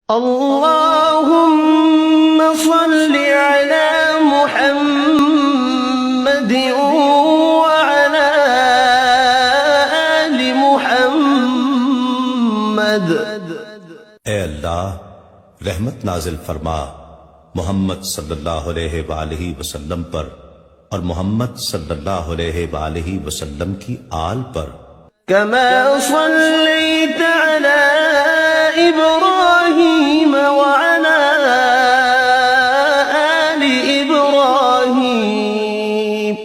اللهم صل على محمد وعلى آل محمد۔ اے اللہ رحمت نازل فرما محمد صلی اللہ علیہ وآلہ وسلم پر اور محمد صلی اللہ علیہ وآلہ وسلم کی آل پر۔ كما صليت على إبراهيم وعلى آل إبراهيم،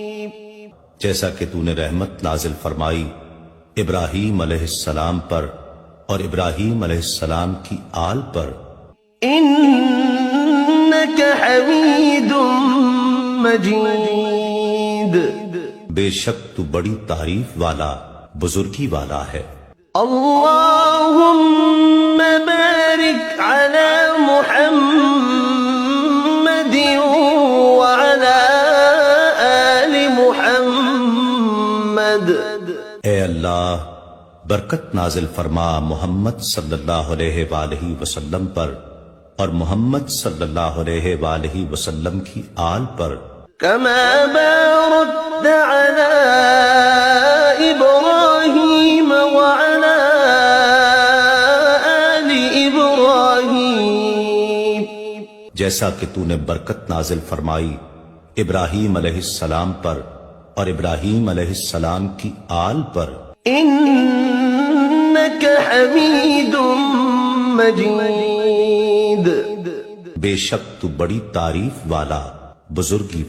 جیسا کہ تو نے رحمت نازل فرمائی ابراہیم علیہ السلام پر اور ابراہیم علیہ السلام کی آل پر۔ إنك حميد مجيد، بے شک تو بڑی تعریف والا بزرگی والا ہے۔ اللهم بارك على محمد وعلى آل محمد۔ اے اللہ برکت نازل فرما محمد صلی اللہ علیہ وآلہ وسلم پر اور محمد صلی اللہ علیہ وآلہ وسلم کی آل پر۔ كما باركت على إبراهيم وعلى آل إبراهيم، جیسا کہ تو نے برکت نازل فرمائی ابراہیم علیہ السلام پر اور ابراہیم علیہ السلام کی آل پر۔ إنك حميد مجيد، بے شک تو بڑی تعریف والا بزرگی